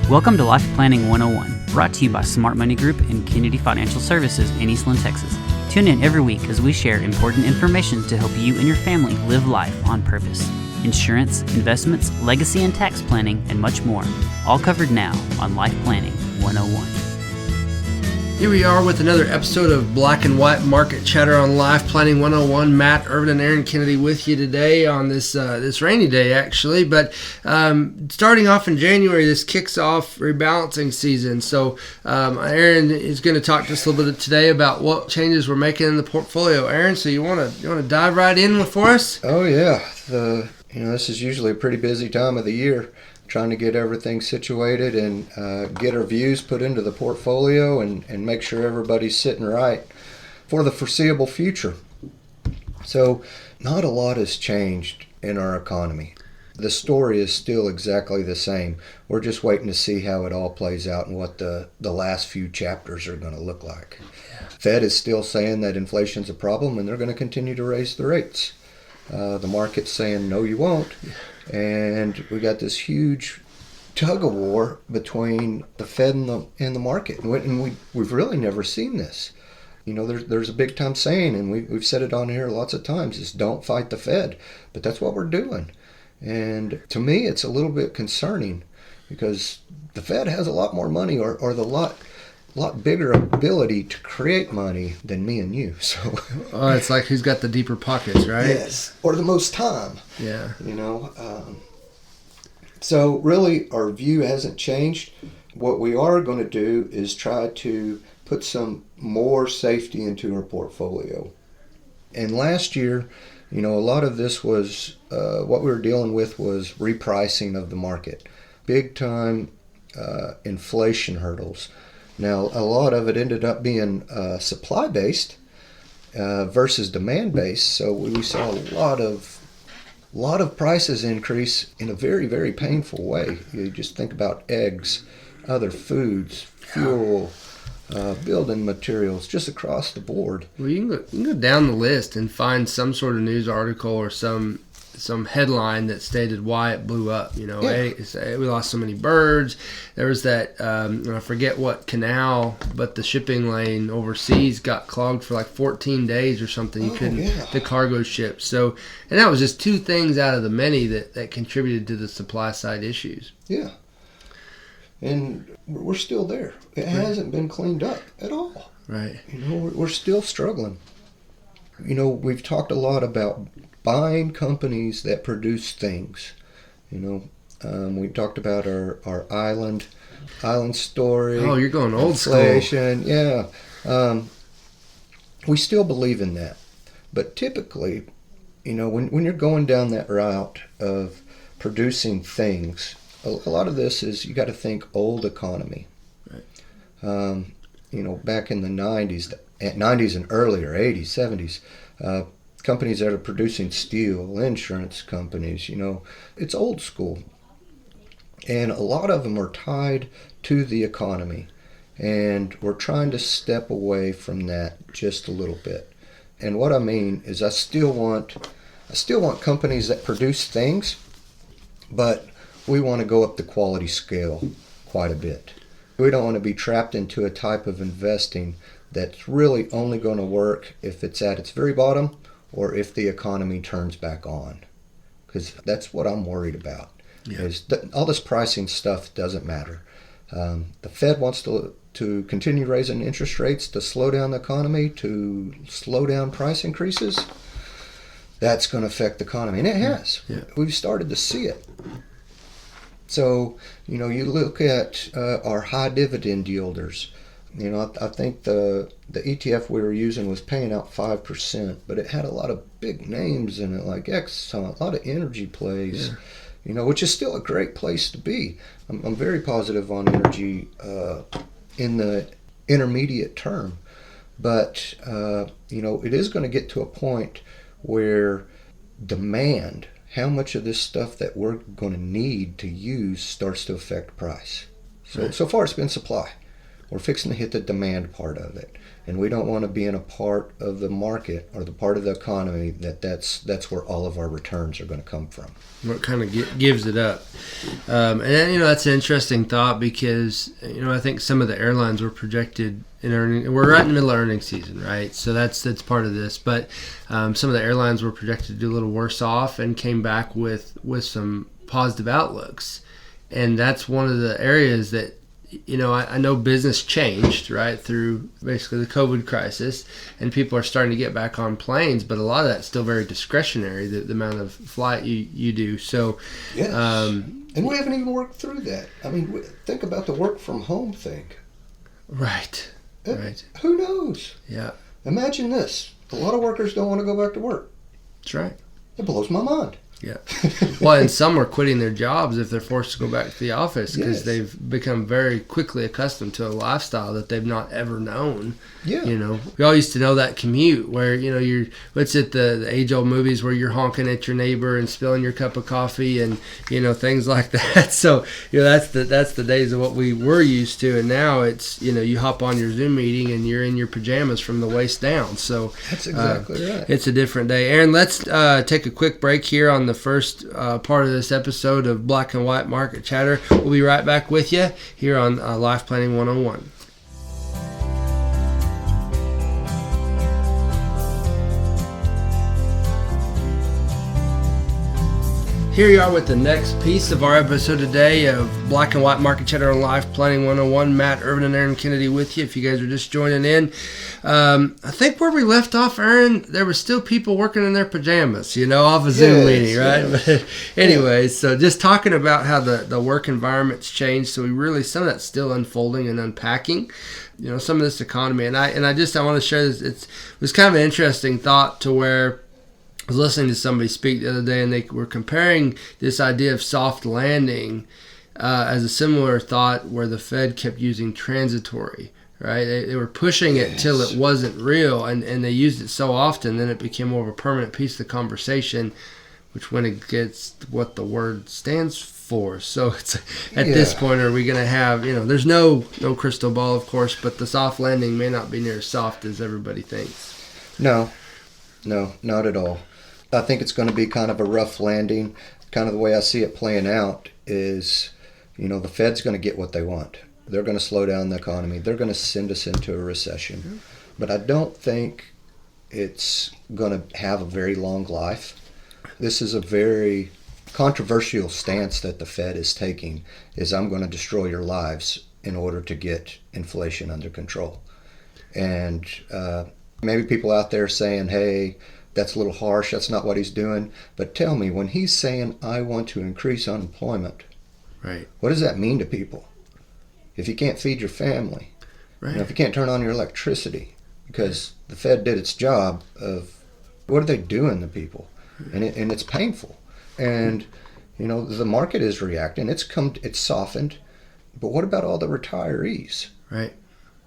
Welcome to Life Planning 101, brought to you by Smart Money Group and Kennedy Financial Services in Eastland, Texas. Tune in every week as we share important information to help you and your family live life on purpose. Insurance, investments, legacy and tax planning, and much more. All covered now on Life Planning 101. Here we are with another episode of Black and White Market Chatter on Life Planning 101. Matt Ervin and Aaron Kennedy with you today on this rainy day, actually. But starting off in January, this kicks off rebalancing season. So Aaron is going to talk to us a little bit today about what changes we're making in the portfolio. Aaron, so you want to dive right in for us? Oh yeah, this is usually a pretty busy time of the year, trying to get everything situated and get our views put into the portfolio and make sure everybody's sitting right for the foreseeable future. So not a lot has changed in our economy. The story is still exactly the same. We're just waiting to see how it all plays out and what the last few chapters are going to look like. Fed is still saying that inflation's a problem and they're going to continue to raise the rates. The market's saying, no, you won't. And we got this huge tug-of-war between the Fed and the market. And we've really never seen this. You know, there's a big-time saying, and we've said it on here lots of times, is don't fight the Fed. But that's what we're doing. And to me, it's a little bit concerning because the Fed has a lot more money or the lot bigger ability to create money than me and you. So it's like who's got the deeper pockets, right? Yes, or the most time. Yeah. So really our view hasn't changed. What we are going to do is try to put some more safety into our portfolio. And last year, a lot of this was what we were dealing with was repricing of the market. Big time inflation hurdles. Now, a lot of it ended up being supply-based versus demand-based. So we saw a lot of prices increase in a very, very painful way. You just think about eggs, other foods, fuel, building materials, just across the board. Well, you can go down the list and find some sort of news article or some headline that stated why it blew up. We lost so many birds. There was that, I forget what canal, but the shipping lane overseas got clogged for like 14 days or something. The cargo ships. So, and that was just two things out of the many that contributed to the supply side issues. Yeah. And we're still there. It hasn't been cleaned up at all. Right. We're still struggling. We've talked a lot about buying companies that produce things. We talked about our island story. Oh, you're going old inflation. school. Yeah. We still believe in that. But typically, when you're going down that route of producing things, a lot of this is you got to think old economy. Right. Back in the 90s and earlier, 80s, 70s, companies that are producing steel, insurance companies, it's old school. And a lot of them are tied to the economy. And we're trying to step away from that just a little bit. And what I mean is I still want companies that produce things, but we want to go up the quality scale quite a bit. We don't want to be trapped into a type of investing that's really only going to work if it's at its very bottom or if the economy turns back on. Because that's what I'm worried about. Yeah. All this pricing stuff doesn't matter. The Fed wants to continue raising interest rates to slow down the economy, to slow down price increases. That's going to affect the economy. And it has. Yeah. We've started to see it. So, you look at our high dividend yielders. I think the ETF we were using was paying out 5%, but it had a lot of big names in it, like Exxon, a lot of energy plays, which is still a great place to be. I'm very positive on energy in the intermediate term, but, it is going to get to a point where demand, how much of this stuff that we're going to need to use starts to affect price. So far it's been supply. we're fixing to hit the demand part of it. And we don't want to be in a part of the market or the part of the economy that's where all of our returns are going to come from. Where it kind of gives it up. And then, that's an interesting thought because, I think some of the airlines were projected in earnings. We're right in the middle of earnings season, right? So that's part of this. But some of the airlines were projected to do a little worse off and came back with some positive outlooks. And that's one of the areas that, I know business changed, right, through basically the COVID crisis, and people are starting to get back on planes, but a lot of that's still very discretionary, the amount of flight you do. So, yes. And we haven't even worked through that. I mean, think about the work from home thing. Right. Right. Who knows? Yeah. Imagine this. A lot of workers don't want to go back to work. That's right. It blows my mind. Yeah. Well, and some are quitting their jobs if they're forced to go back to the office because they've become very quickly accustomed to a lifestyle that they've not ever known. Yeah. We all used to know that commute where, you're, what's it, the age-old movies where you're honking at your neighbor and spilling your cup of coffee and, things like that. So, that's the days of what we were used to. And now it's, you hop on your Zoom meeting and you're in your pajamas from the waist down. So that's exactly right. It's a different day. Aaron, let's take a quick break here on the first part of this episode of Black and White Market Chatter. We'll be right back with you here on Life Planning 101. Here you are with the next piece of our episode today of Black and White Market Chatter on Life Planning 101. Matt Ervin and Aaron Kennedy with you if you guys are just joining in. I think where we left off, Aaron, there were still people working in their pajamas, off a Zoom meeting, right? Yes. But anyways, so just talking about how the work environment's changed. So some of that's still unfolding and unpacking, some of this economy. And I want to share this. It was kind of an interesting thought to where I was listening to somebody speak the other day, and they were comparing this idea of soft landing as a similar thought where the Fed kept using transitory, right? They were pushing it till it wasn't real, and they used it so often, then it became more of a permanent piece of the conversation, which when it gets what the word stands for. So it's at this point, are we going to have, there's no crystal ball, of course, but the soft landing may not be near as soft as everybody thinks. No, not at all. I think it's going to be kind of a rough landing. Kind of the way I see it playing out is, the Fed's going to get what they want. They're going to slow down the economy. They're going to send us into a recession. Mm-hmm. But I don't think it's going to have a very long life. This is a very controversial stance that the Fed is taking, is I'm going to destroy your lives in order to get inflation under control. And maybe people out there saying, hey, that's a little harsh, that's not what he's doing. But tell me, when he's saying, I want to increase unemployment, right? What does that mean to people? If you can't feed your family, right? If you can't turn on your electricity, because the Fed did its job of, what are they doing to people? And it's painful. And, the market is reacting. It's softened. But what about all the retirees? Right.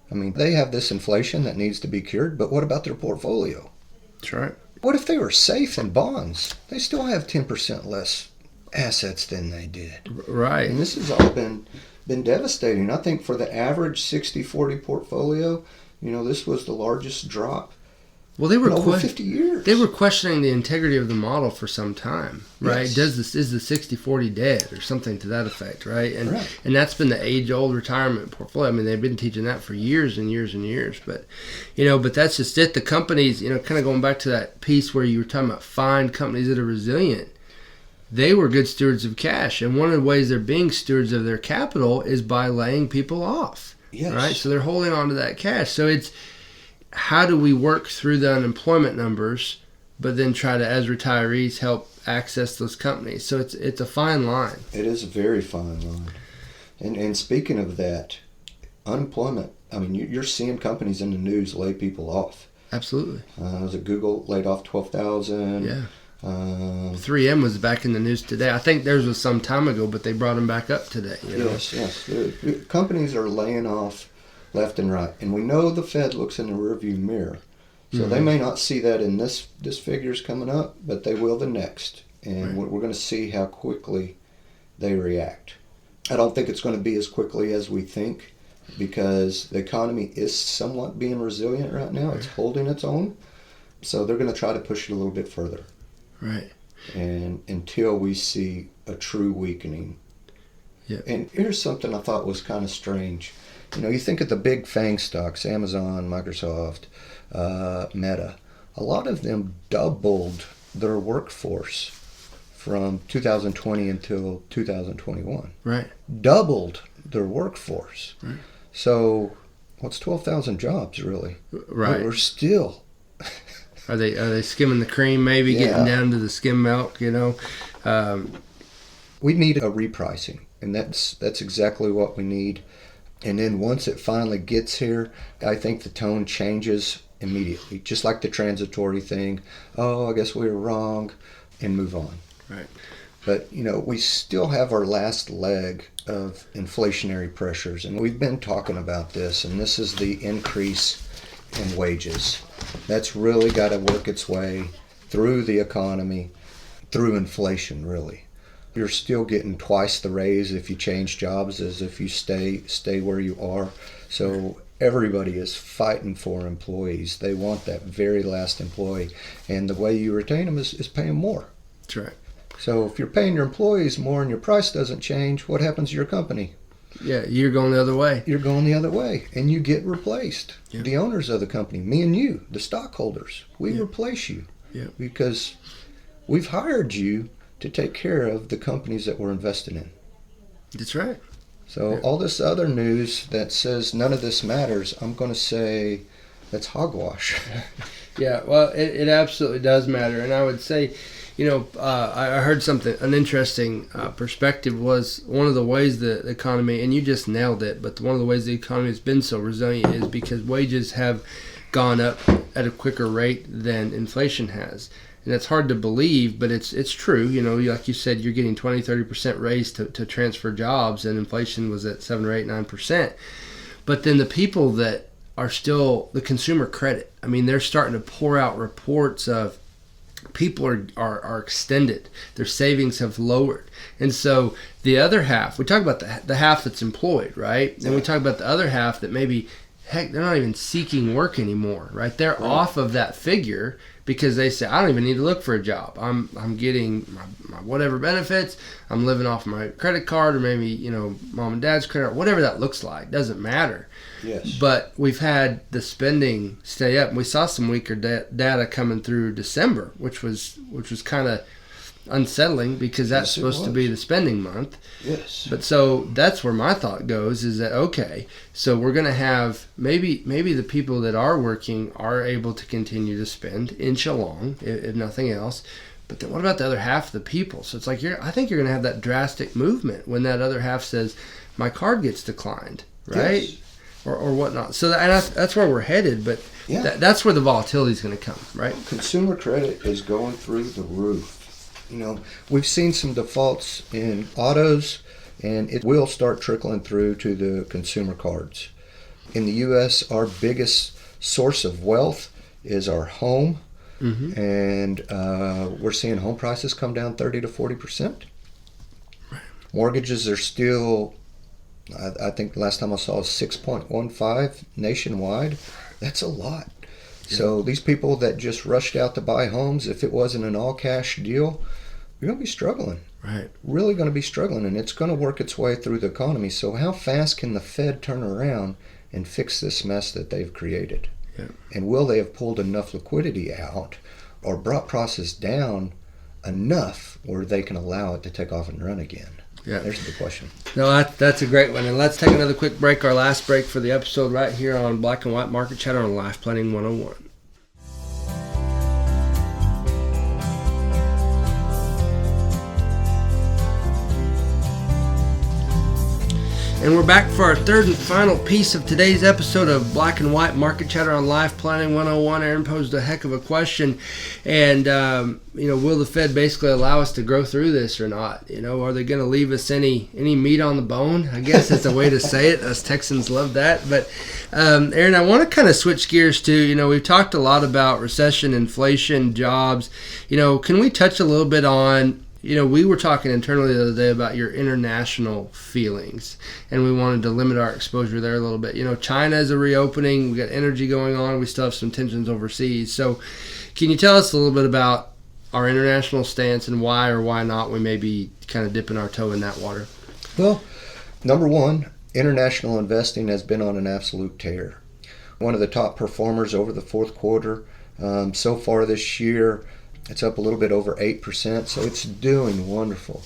I mean, they have this inflation that needs to be cured, but what about their portfolio? That's right. What if they were safe in bonds? They still have 10% less assets than they did. Right. And this has all been devastating. I think for the average 60-40 portfolio, this was the largest drop. Well, they were over 50 years. They were questioning the integrity of the model for some time, right? Yes. Is the 60-40 dead or something to that effect, right? And that's been the age-old retirement portfolio. I mean, they've been teaching that for years and years and years. But, but that's just it. The companies, kind of going back to that piece where you were talking about find companies that are resilient. They were good stewards of cash. And one of the ways they're being stewards of their capital is by laying people off, right? So they're holding on to that cash. So it's, how do we work through the unemployment numbers, but then try to, as retirees, help access those companies? So it's a fine line. It is a very fine line. And speaking of that, unemployment, I mean, you're seeing companies in the news lay people off. Absolutely. Was it Google laid off 12,000? Yeah. 3M was back in the news today. I think theirs was some time ago, but they brought them back up today. Yes. Companies are laying off left and right, and we know the Fed looks in the rearview mirror, so they may not see that in this figure's coming up, but they will the next, and we're going to see how quickly they react. I don't think it's going to be as quickly as we think, because the economy is somewhat being resilient right now. It's holding its own. So they're going to try to push it a little bit further. Right. And until we see a true weakening. Yeah. And here's something I thought was kind of strange. You think of the big FANG stocks, Amazon, Microsoft, Meta. A lot of them doubled their workforce from 2020 until 2021. Right. Doubled their workforce. Right. So what's 12,000 jobs really? Right. We're still... Are they skimming the cream, maybe getting down to the skim milk, We need a repricing, and that's exactly what we need. And then once it finally gets here, I think the tone changes immediately, just like the transitory thing. Oh, I guess we were wrong, and move on. Right. But, we still have our last leg of inflationary pressures, and we've been talking about this, and this is the increase in wages. That's really got to work its way through the economy, through inflation, really. You're still getting twice the raise if you change jobs as if you stay where you are. So everybody is fighting for employees. They want that very last employee. And the way you retain them is paying more. That's right. So if you're paying your employees more and your price doesn't change, what happens to your company? Yeah, you're going the other way. You're going the other way, and you get replaced. Yeah. The owners of the company, me and you, the stockholders, we replace you because we've hired you to take care of the companies that we're invested in. That's right. So all this other news that says none of this matters, I'm going to say that's hogwash. Yeah, well, it absolutely does matter. And I would say, I heard an interesting perspective was one of the ways the economy, and you just nailed it, but one of the ways the economy has been so resilient is because wages have gone up at a quicker rate than inflation has. And it's hard to believe, but it's true. Like you said, you're getting 20-30% raise to transfer jobs, and inflation was at 7 or 8, 9%. But then the people that are still the consumer credit, I mean, they're starting to pour out reports of people are extended. Their savings have lowered. And so the other half, we talk about the half that's employed, right? And we talk about the other half that maybe, heck, they're not even seeking work anymore, right? They're off of that figure because they say, I don't even need to look for a job. I'm getting my whatever benefits. I'm living off my credit card, or maybe, mom and dad's credit, whatever that looks like. Doesn't matter. Yes. But we've had the spending stay up. We saw some weaker data coming through December, which was kind of unsettling because that's supposed to be the spending month. Yes. But so that's where my thought goes is that, okay, so we're going to have maybe the people that are working are able to continue to spend, inch along, if nothing else. But then what about the other half of the people? So it's like I think you're going to have that drastic movement when that other half says, my card gets declined, right? Yes. Or whatnot. So that's where we're headed, but that's where the volatility is going to come, right? Consumer credit is going through the roof. We've seen some defaults in autos, and it will start trickling through to the consumer cards. In the U.S., our biggest source of wealth is our home, and we're seeing home prices come down 30 to 40%. Right. Mortgages are still, I think the last time I saw was 6.15 nationwide. That's a lot. Yeah. So these people that just rushed out to buy homes, if it wasn't an all-cash deal, you're going to be struggling. Right. Really going to be struggling, and it's going to work its way through the economy. So how fast can the Fed turn around and fix this mess that they've created? Yeah. And will they have pulled enough liquidity out or brought prices down enough where they can allow it to take off and run again? Yeah. There's the question. No, that's a great one. And let's take another quick break, our last break for the episode right here on Black and White Market Chatter on Life Planning 101. And we're back for our third and final piece of today's episode of Black and White Market Chatter on Life Planning 101. Aaron posed a heck of a question. And, will the Fed basically allow us to grow through this or not? Are they going to leave us any meat on the bone? I guess that's a way to say it. Us Texans love that. But, Aaron, I want to kind of switch gears to, we've talked a lot about recession, inflation, jobs. Can we touch a little bit on we were talking internally the other day about your international feelings, and we wanted to limit our exposure there a little bit. China is a reopening. We got energy going on. We still have some tensions overseas. So can you tell us a little bit about our international stance and why or why not we may be kind of dipping our toe in that water? Well, number one, international investing has been on an absolute tear. One of the top performers over the fourth quarter. So far this year, it's up a little bit over 8%, so it's doing wonderful.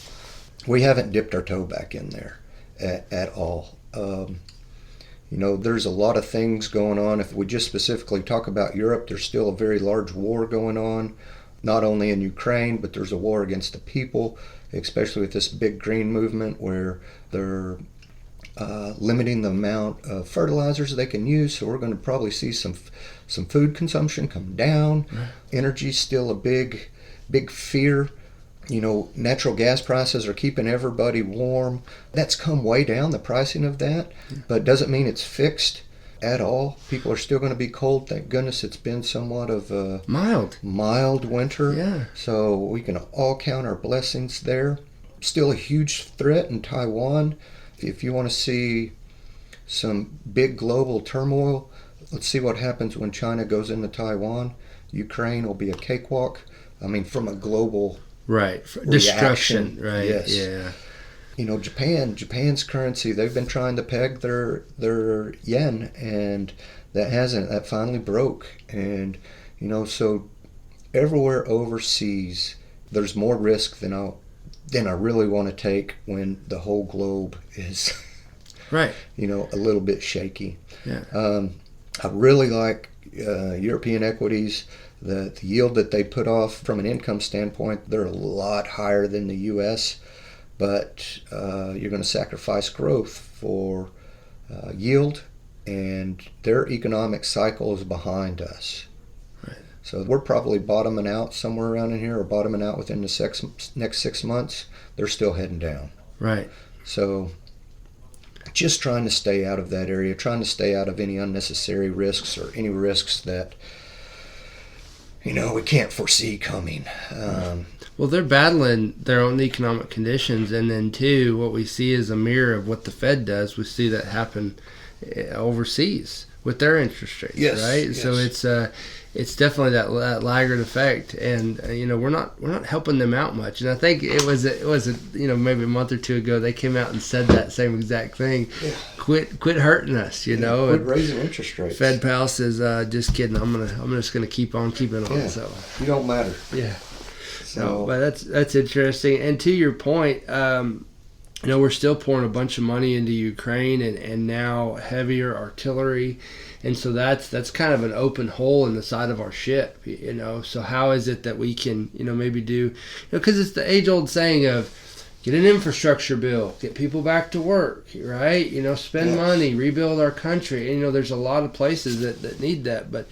We haven't dipped our toe back in there at all. There's a lot of things going on. If we just specifically talk about Europe, there's still a very large war going on, not only in Ukraine, but there's a war against the people, especially with this big green movement where they're limiting the amount of fertilizers they can use. So we're going to probably see some food consumption come down. Right. Energy's still a big fear. Natural gas prices are keeping everybody warm. That's come way down, the pricing of that, but doesn't mean it's fixed at all. People are still going to be cold. Thank goodness it's been somewhat of a mild winter. Yeah. So we can all count our blessings there. Still a huge threat in Taiwan. If you want to see some big global turmoil, let's see what happens when China goes into Taiwan. Ukraine will be a cakewalk. I mean, from a global destruction. Right. Yes. Yeah. Japan's currency, they've been trying to peg their yen, and that finally broke. And so everywhere overseas, there's more risk than I really want to take when the whole globe is right. A little bit shaky. Yeah. I really like European equities. The yield that they put off from an income standpoint, they're a lot higher than the U.S., but you're going to sacrifice growth for yield, and their economic cycle is behind us. Right. So we're probably bottoming out somewhere around in here, or bottoming out within the next 6 months. They're still heading down. Right. So just trying to stay out of that area, trying to stay out of any unnecessary risks or any risks that we can't foresee coming. Well, they're battling their own economic conditions, and then too, what we see is a mirror of what the Fed does. We see that happen overseas with their interest rates, right? Yes. So it's definitely that laggard effect, and we're not helping them out much. And I think it was maybe a month or two ago they came out and said that same exact thing. Yeah. Quit hurting us, Quit raising interest rates. Fed pal says, just kidding. I'm just gonna keep on keeping on. Yeah. So you don't matter. Yeah. So, but that's interesting. And to your point, we're still pouring a bunch of money into Ukraine and now heavier artillery. And so that's kind of an open hole in the side of our ship, So how is it that we can, maybe do, because it's the age-old saying of get an infrastructure bill, get people back to work, right? Spend money, rebuild our country. And, there's a lot of places that need that, but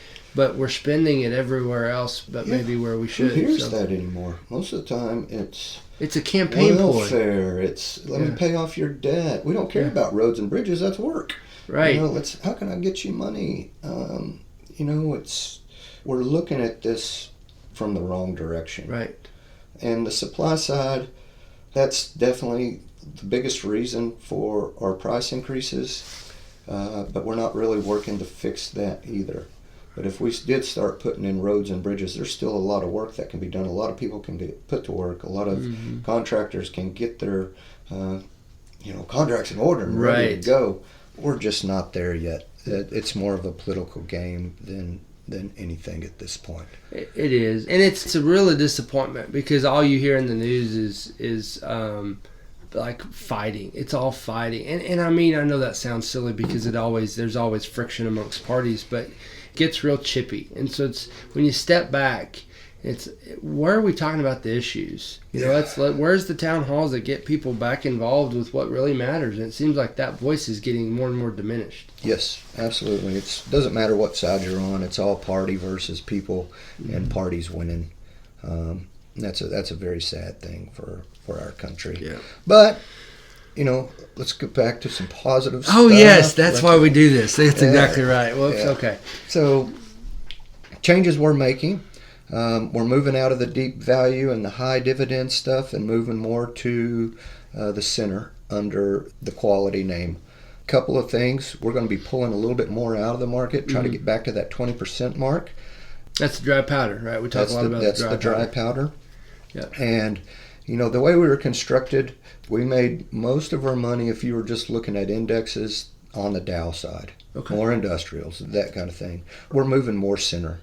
we're spending it everywhere else, but maybe where we should. Who hears that anymore? Most of the time, it's a campaign welfare. It's let me pay off your debt. We don't care about roads and bridges. That's work. Right. How can I get you money? We're looking at this from the wrong direction. Right. And the supply side, that's definitely the biggest reason for our price increases. But we're not really working to fix that either. But if we did start putting in roads and bridges, there's still a lot of work that can be done. A lot of people can get put to work. A lot of contractors can get their contracts in order and ready to go. We're just not there yet. It's more of a political game than anything at this point. It is, and it's a real disappointment because all you hear in the news is like fighting. It's all fighting, and I mean, I know that sounds silly because there's always friction amongst parties, but it gets real chippy. And so it's when you step back, it's where are we talking about the issues? Where's the town halls that get people back involved with what really matters? And it seems like that voice is getting more and more diminished. Yes, absolutely. It doesn't matter what side you're on. It's all party versus people, and parties winning. That's a very sad thing for our country. Yeah. But let's get back to some positive stuff. Oh yes, that's why we do this. That's exactly right. Well, okay. So changes we're making. We're moving out of the deep value and the high dividend stuff and moving more to the center under the quality name. Couple of things. We're going to be pulling a little bit more out of the market, try to get back to that 20% mark. That's the dry powder, right? We talk a lot about that's the dry powder. Yeah. And, the way we were constructed, we made most of our money if you were just looking at indexes on the Dow side. Okay. More industrials, that kind of thing. We're moving more center.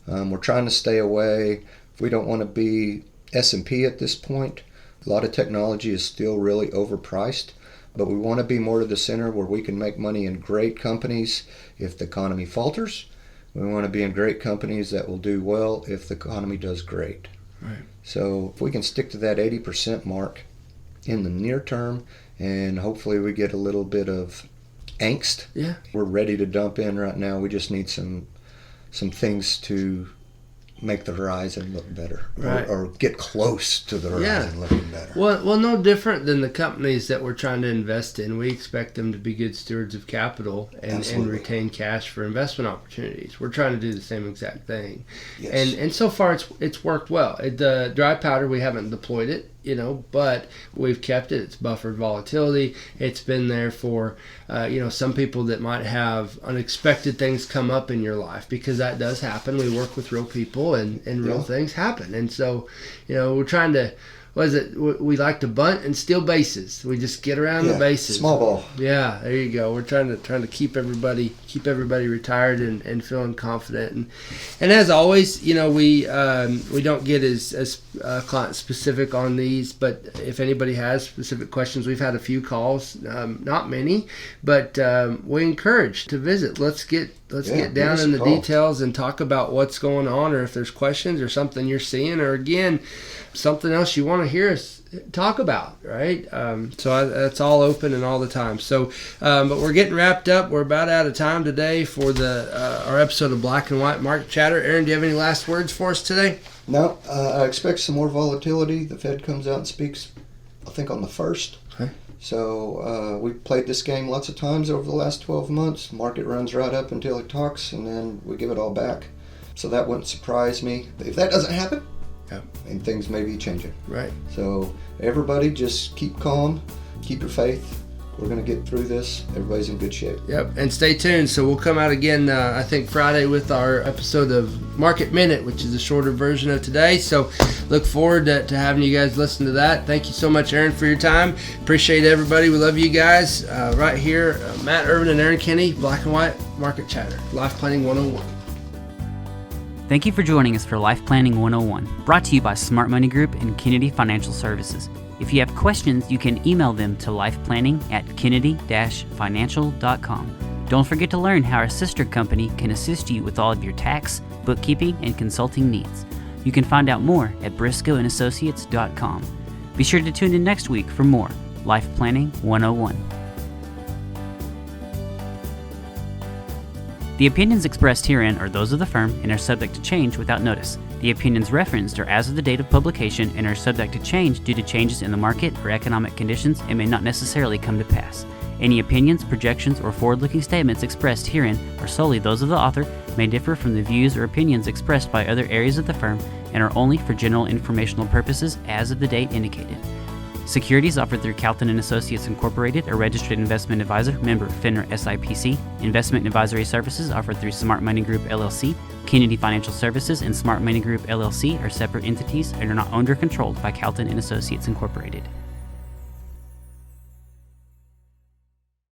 We're trying to stay away. We don't want to be S&P at this point. A lot of technology is still really overpriced, but we want to be more to the center where we can make money in great companies if the economy falters. We want to be in great companies that will do well if the economy does great. Right. So if we can stick to that 80% mark in the near term, and hopefully we get a little bit of angst, yeah, we're ready to dump in right now. We just need some things to make the horizon look better, right, or get close to the horizon looking better. Well, no different than the companies that we're trying to invest in. We expect them to be good stewards of capital and retain cash for investment opportunities. We're trying to do the same exact thing. Yes. And so far it's worked well. The dry powder, we haven't deployed it, but we've kept it. It's buffered volatility. It's been there for some people that might have unexpected things come up in your life, because that does happen. We work with real people and real things happen. And so, we're trying to, we like to bunt and steal bases. We just get around the bases. Small ball. Yeah, there you go. We're trying to keep everybody retired and feeling confident. And as always, we don't get as client specific on these, but if anybody has specific questions, we've had a few calls, not many, but we encourage to visit. Let's get down in the details and talk about what's going on, or if there's questions or something you're seeing, or again, something else you want to hear us talk about, right? So that's all open and all the time. So, but we're getting wrapped up. We're about out of time today for our episode of Black and White Market Chatter. Aaron, do you have any last words for us today? No, I expect some more volatility. The Fed comes out and speaks, I think, on the 1st. Okay. So we've played this game lots of times over the last 12 months. Market runs right up until he talks, and then we give it all back. So that wouldn't surprise me. If that doesn't happen, and things may be changing. Right. So everybody just keep calm, keep your faith. We're going to get through this. Everybody's in good shape. Yep, and stay tuned. So we'll come out again, I think, Friday with our episode of Market Minute, which is a shorter version of today. So look forward to having you guys listen to that. Thank you so much, Aaron, for your time. Appreciate everybody. We love you guys. Right here, Matt Ervin and Aaron Kenny, Black and White Market Chatter, Life Planning 101. Thank you for joining us for Life Planning 101, brought to you by Smart Money Group and Kennedy Financial Services. If you have questions, you can email them to lifeplanning@kennedy-financial.com. Don't forget to learn how our sister company can assist you with all of your tax, bookkeeping, and consulting needs. You can find out more at briscoeandassociates.com. Be sure to tune in next week for more Life Planning 101. The opinions expressed herein are those of the firm and are subject to change without notice. The opinions referenced are as of the date of publication and are subject to change due to changes in the market or economic conditions and may not necessarily come to pass. Any opinions, projections, or forward-looking statements expressed herein are solely those of the author, may differ from the views or opinions expressed by other areas of the firm, and are only for general informational purposes as of the date indicated. Securities offered through Calton and Associates Incorporated, a registered investment advisor, member FINRA SIPC. Investment advisory services offered through Smart Money Group LLC. Kennedy Financial Services and Smart Money Group LLC are separate entities and are not owned or controlled by Calton and Associates Incorporated.